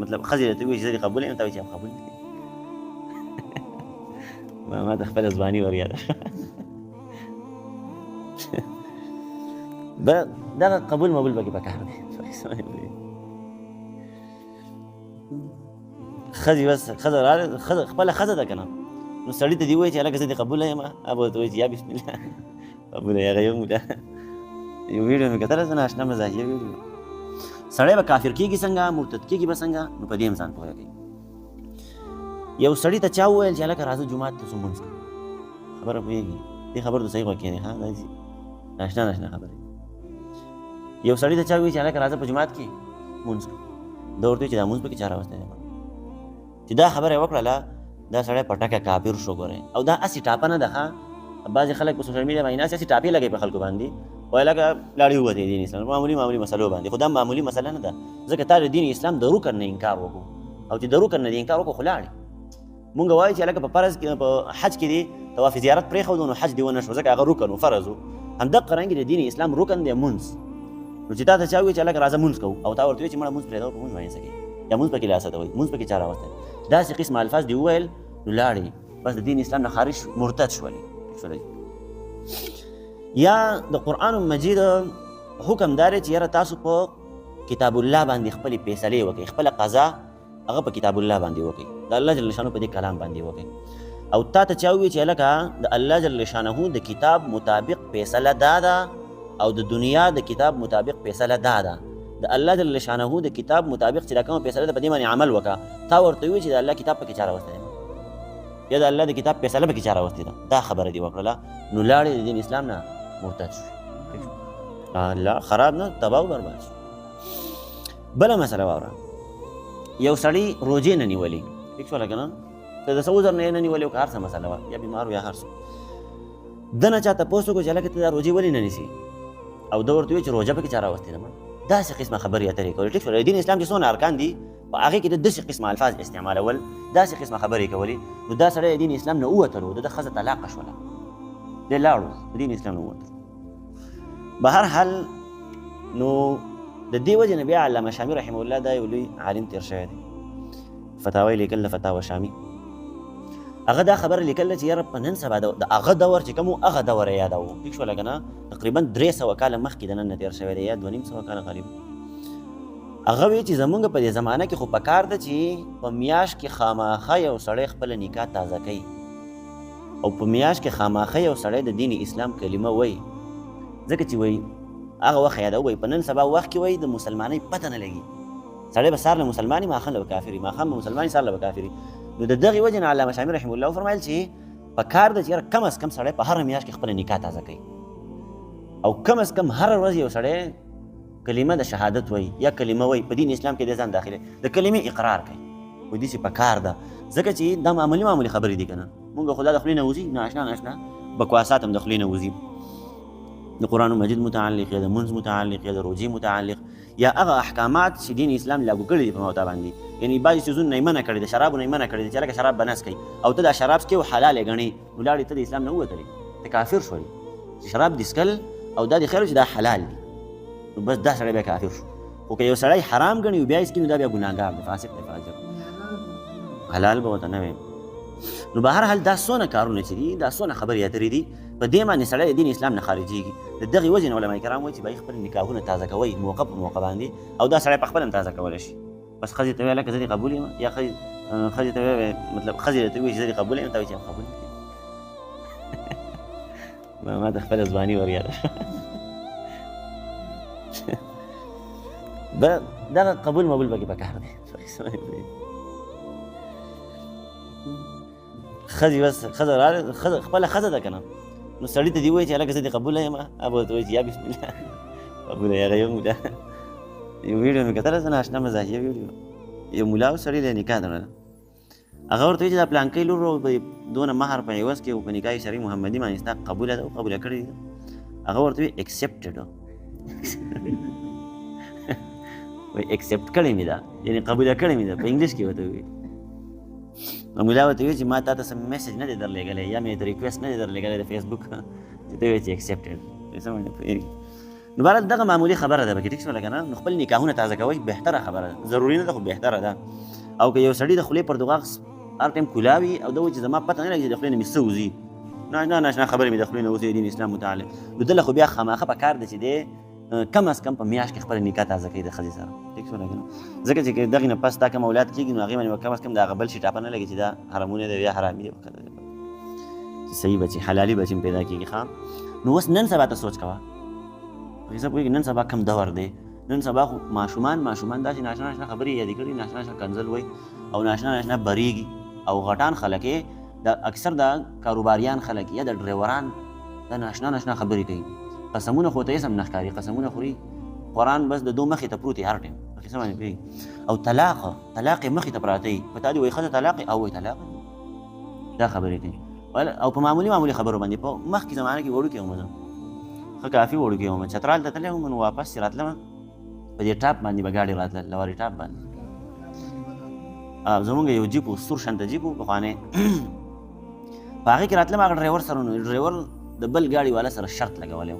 مطلب ښځې ته وایي چې زه دې قبول یم، ته وایي چې قبول نه یم. ما ته خپله ځواني ور یاده شوه. دغه قبول مبول پکې پکار دی. ښځې بس ښځه راغله، خپله ښځه ده که نه، نو سړي ته دې وایي چې هلکه زه دې قبوله یم، هغه به ورته وایي چې یا بسم الله قبوله یې. هغه یو ویډیو مې کتله، زه ناشنا مزاحیه ویډیو. سړی به کافر کېږي څنګه، مرتد کېږي به څنګه، نو په دې هم ځان پوهه کوي. یو سړي ته چا وویل چې هلکه راځه جومات ته څو لمونځ کوو. خبره پوهېږي، دې خبره ته صحیح غوږ کښېنئ. ها دا ناشنا خبرې. یو سړي ته چا وویل چې هلکه راځه په جومات کې لمونځ کوو. ده ورته وایي چې دا لمونځ پکې چا راوستی دی. چې دا خبره یې وکړله، دا سړی په ټکه کافر شو. ګورئ، او دا هسې ټاپه نه ده. ښه، بعضې خلک په سوشل میډیا باندې ناست هسې ټاپې لګوي په خلکو باندې، وایي لکه لاړې ووتې دین اسلام معمولي مسلو باندې. خو دا معمولي مسله نه ده، ځکه تا د دین اسلام د رکن نه انکار وکړو، او چې د رکن نه دې انکار وکړو خو لاړې. مونږ وایو چې هلکه په فرض کې په حج کې دې طواف زیارت پرېښودو، نو حج دې ونه شو ځکه هغه رکن و فرض و. همدغه رنګې د دین اسلام رکن دی مونځ. نو چې تا ته چا ووایي چې هلکه راځه مونځ کوو، او تا ورته وایي چې مړه مونځ پرېږده، په مونځ باندې څه کوې، یا مونځ پکې لاسته وایي، مونځ پکې چا راوستی. داسې قسم الفاظ دې وویل، نو لاړې، بس د دین اسلام نه خارج مرتد شولې. یا د قرآن مجید حکم دار چې یاره تاسو په کتاب الله باندې خپلې فیصلې وکړئ، خپله قضا هغه په کتاب الله باندې وکړئ، د الله جل شانه په دې کلام باندې وکړئ. او تا ته چا ووایي چې هلکه د الله جل شانه د کتاب مطابق فیصله دا ده، او د دنیا د کتاب مطابق فیصله دا ده. د الله جل شانه د کتاب مطابق چې دا کومه فیصله ده په دې باندې عمل وکړه. تا ورته ووایي چې د الله کتاب پکې چا راوستی دی، یا د الله د کتاب فیصله پکې چا راوستې ده، دا خبره دې وکړله، نو لاړې د دین اسلام نه مرتد شوې. الله خراب نه، تباه و برباد شو. بله مسله واوره، یو سړی روجې نه نیولې، ټیک شوله که نه، که د څه عذر نه یې نه نیولې که هر څه مسله وه، یا بیمار و یا هر څه، ده نه چا تپوس وکړو چې هلکه ته دا روجې ولې نه نیسې، او ده ورته وایي چې روژه پکې چا راوستې ده. داسې قسمه خبرې اترې کولې. ټیک شوله، د دین اسلام چې څونه ارکان دي په هغې کې د داسې قسمه الفاظ استعمالول، داسې قسمه خبرې کولې، نو دا سړی د دین اسلام نه ووتلو، د ښځه طلاقه شوله، دی لاړو د دین اسلام نه ووتلو. به هر حال نو د دې وجې نه بیا علامه شامي رحمه الله دا یو لوی عالم تېر شوی دی، فتاوی لیکل فتاوی شامي. هغه دا خبره لیکله چې یاره په نن سبا د هغه دور چې کوم و هغه دور یې یادوو. ټیک شوله که نه، تقریبا 300 کاله مخکې د نن نه تېر شوی دی، یا 250 کاله قریب. هغه وی چې زمونږ په دې زمانه کې خو پکار ده چې په میاشت کې خامخا یو سړی خپله نکاح تازه کوي، او په میاشت کې خامخا یو سړی د دین اسلام کلمه وایي، ځکه چې وایي هغه وخت یادوو، وایي په نن سبا وخت کې وایي د مسلمانۍ پته نه لګي، سړی به سهار له مسلماني ماښام له به کافري، ماښام به مسلماني سهار له به کافري. نو د دغې وجې نه علامه شامي رحمه الله وفرمایل چې پکار ده چې یاره کم از کم سړی په هره میاشت کې خپله نکاح تازه کوي، او کم از کم هره ورځ یو سړی کلمه د شهادت وایي، یا کلمه وایي په دین اسلام کې د ځان داخله د کلمې اقرار کوي. وایي داسې پکار ده، ځکه چې دا معمولي خبرې دي که نه، مونږ خو دا د خولې نه وځي، ناشنا بکواسات هم د خولې نه وځي، د قرآن مجید متعلق، یا د منځ متعلق، یا د روجې متعلق، یا هغه احکامات چې دین اسلام لاګو کړي دي په موته باندې. یعنې بعضې څیزونه نه یې منع کړي، د شرابو نه یې منع کړي دي چې هلکه شراب به نس کوي، او ته دا شراب څکې او حلال یې ګڼې، نو لاړې ته د اسلام نه ووتلې، ته کافر شولې. چې شراب دې څکل او دا دې خیر چې دا حلال دي، نو بس دا سړی بیا کافر شو. خو که یو سړی حرام ګڼي او بیا یې څکي، نو دا بیا ګناهګار دی، فاسق دی، فاجر، حلال به ورته نه وي. نو به هر حال دا څونه کارونه چې دي، دا څونه خبرې اترې دي، په دې باندې سړی د دین اسلام نه خارجېږي. د دغې وجې نه علما کرام وایي چې باید خپل نکاحونه تازه کوئ موقع په موقع باندې، او دا سړی په خپله هم تازه کولی شي. بس ښځې ته وایي هلکه زه دې قبول یم، یا ښځې ته وایي مطلب ښځې ته وایي چې زه دې قبول یم، ته وایي چې قبول نه یم. ما ته خپله ځواني ور یاده شوه. دغه قبول مبول پکې پکار دی. ښځې بس ښځه راغله، خپله ښځه ده که نه، نو سړي ته دې وایي چې هلکه زه دې قبوله یم، هغه به ورته وایي چې یا بسم الله قبوله یې. هغه یو ویډیو مې کتله، زه ناشنا مزاحیه ویډیو، یو ملا او سړي له نکاح تړله، هغه ورته وایي چې دا پلانکۍ لور دونه مهر په عوض کې او په نکاح شرعي محمدي باندې ستا قبوله ده او قبوله کړې ده. هغه ورته وایي اکسپټډ، وایي اکسپټ کړې مې ده، یعنې قبوله کړې مې ده، په انګلیش کې ورته وایي. نو ملا ورته وایي چې ما تا ته څه میسج نه دی درلېږلی، یا مې ته ریکویسټ نه دی درلېږلی د فیسبوک، چې ته وایي چې اکسپټډ. څه معنی پوهېږي؟ نو بهرحال دغه معمولي خبره ده پکې ټیک شوله که نه. نو خپل نکاحونه تازه کوئ بهتره خبره ده، ضروري نه ده خو بهتره ده. او که یو سړي د خولې پر دغاغ هر ټایم کولاوي او ده وایي چې زما پته نه لګي چې د خولې نه مې څه وځي، ناشنا خبرې مې د خولې نه وځي دین اسلام متعلق، نو ده له خو بیا خامخه په کار ده چې دی کم از کم په میاشت کې خپله نکاح تازه کوي د ښځې سره. ټیک شوله که نه. ځکه چې دغې نه پس دا کوم اولاد کېږي نو هغې باندې به کم از کم د هغه بل شي ټاپه نه لګي چې دا حرامونه دی یا حرامي دی چې صحیح بچي حلالي بچي پیدا کېږي. ښه نو اوس نن سبا ته سوچ کوه، په حساب پوهېږي نن سبا کم دور دی. نن سبا خو ماشومان داسې ناشنا خبرې یادې کړي، ناشنا کنځل وایي او ناشنا بریږي او غټان خلک یې د اکثر د کاروباریان خلک یا د ډریوران دا ناشنا خبرې کوي. قسمونه خو ته یې سم نه ښکاري، قسمونه خوري، قرآن بس د دو مخې ته پروت هر ټایم په قسم باندې پوهېږي. او طلاق یې مخې ته پراته وي، په تا دې وایي ښځه طلاق او وایي طلاق دا خبرې کوي. او په معمولي خبرو باندې په مخکې زمانه کې وړوکې وم زه ښه کافي وړوکې وم، چترال ته تللی وم نو واپس چې راتلم په دې ټاپ باندې به ګاډي راتلل، لواري ټاپ باندې زمونږ یو جیپ و سور شانته جیپ و پخوانی په هغې کې راتلم هغه ډرایور سره نو ډرایور د بل ګاډي والا سره شرط لګولی و،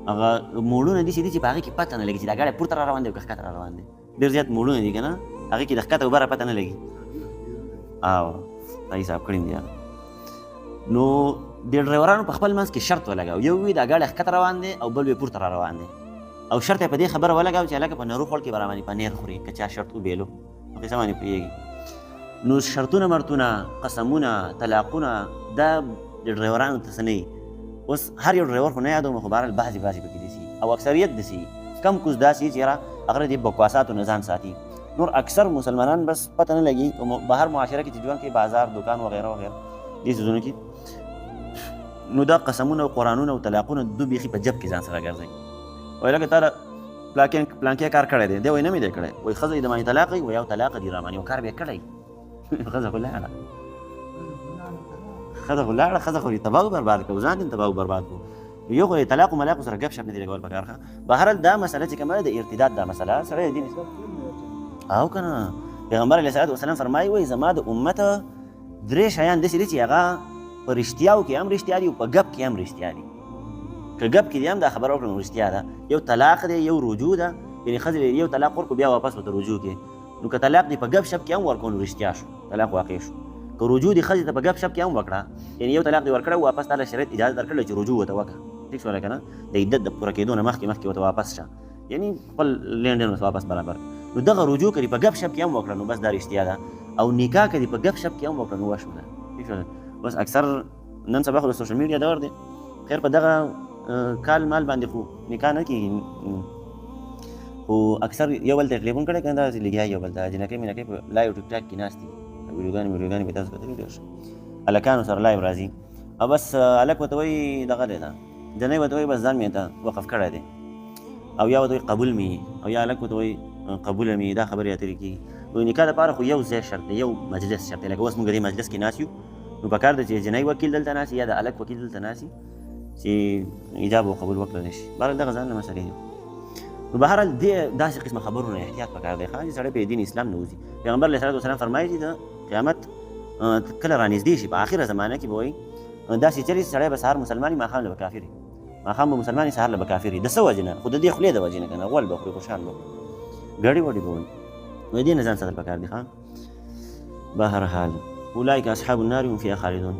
هغه موړونه داسې دي چې په هغې کې پته نه لګي چې دا ګاډی پورته را روان دی او که ښکته را روان دی. ډېر زیات موړونه دي که نه هغې کې د ښکته او بره پته نه لګي. دا حساب کړی دی. نو د ډرایورانو په خپل منځ کې شرط ولګاو، یو وي دا ګاډی ښکته روان دی او بل وی پورته را روان دی، او شرط یې په دې خبره ولګاو چې هلکه په نرو خوړ کې به راباندې پنیر خوري که چا شرط وبیلو په قصه باندې پوهېږي. نو شرطونه مرطونه قسمونه طلاقونه دا د ډرایورانو ته څه نه وي. اوس هر یو ډرایور خو نه یادوم خو بهرحال بعضې پکې داسې او اکثریت داسې کم کوز داسې چې یاره هغه د بکواساتو نه ځان ساتي. نور اکثر مسلمانان بس پته نه لګي بهر معاشره کې چې ژوند کوي بازار دکان وغیره دې څیزونو کې نو دا قسمونه او قرآنونه او طلاقونه دو بیخي په جب کې ځان سره ګرځوي. وایي لکه تا پلانکې کار کړی دی، دی وایي نه مې دی کړی، وایي ښځه یې د باندې طلاق وي وایي او طلاق دي راباندې او کار به یې کړی ښځه خو لاړه ښځه خو یې تباه او برباد کړو، ځان یې تباه او برباد کړو. یو خو یې طلاق و ملاقو سره ګپ شپ نه دي لګول پکار ښه. بهرحال دا مسله چې کومه د ارتداد دا مسله سړی دین او که نه پیغمبر علیه صلات وسلام فرمایي وایي زما د امت 3 شیان داسې دي چې هغه په رښتیاو کې هم رښتیا دي او په ګپ کې هم رښتیا دي. که ګپ کې دي هم دا خبره وکړه نو رښتیا ده. یو طلاق دی، یو رجوع ده، یعنې ښځې یو طلاق ورکړو بیا واپس ورته رجوع کې. نو که طلاق دی په ګپ شپ کې هم ورکړو نو رښتیا شو، طلاق واقع شو. که رجوع دی ښځې ته په ګپ شپ کې هم وکړه، یعنې یو طلاق دی ورکړی واپس تا له شریعت اجازه درکړله چې رجوع ورته وکړه، ټیک شوله که نه، د عدت د پوره کېدو نه مخکې ورته واپس شه، یعنې خپل لینډین ورته واپس برابر. نو دغه رجوع که دې په ګپ شپ کې هم وکړه نو بس دا رښتیا ده، او نکاح که دې په ګپ شپ کې هم وکړه نو وشوله، ټیک شوله. بس اکثر نن سبا خو د سوشل میډیا دور دی، خیر په دغه کال مال باندې خو نکاح نه کېږي، خو اکثر یو بل ته ټلیفون کړی که نه داسې لګیا یو بل ته جنکۍ منکۍ په لایو ټیک ټاک کې ناست دي، ویډیوګانې به تاسو کتلي ډېر ښه هلکانو سره لایو راځي او بس هلک ورته وایي دغه دی ده، جنۍ ورته وایي بس ځان مې ته وقف کړی دی، او یا ورته وایي قبول مې، او یا هلک ورته وایي قبوله مې، دا خبرې اترې کېږي. نو نکاح دپاره خو یو ځای شرط دی، یو مجلس شرط دی. لکه اوس موږ دې مجلس کې ناست یو نو پکار ده چې جنۍ وکیل دلته ناست یا د هلک وکیل دلته ناست چې ایجاب او قبول وکړلی شي. بهرحال دغه ځانله مسلې دي. نو بهرحال دې داسې قسمه خبرو نه احتیاط پکار دی ښه چې سړی په دین اسلام نه وځي. پیغمبر علیه صلات وسلام فرمایي چې د قیامت کله رانږدې شي په آخره زمانه کې به وایي داسې چلي چې سړی به سهار مسلمان وي ماښام له به کافر وي، ماښام به مسلمان وي سهار له به کافر وي. د څه وجې نه؟ خو د دې خولې د وجې نه که نه غول به خوري خوشحال به ګاډي واډي به وایي. نو دې نه ځان ساتل پکار دي ښه. بهرحال اولئک اصحاب النار هم فیها خالدون.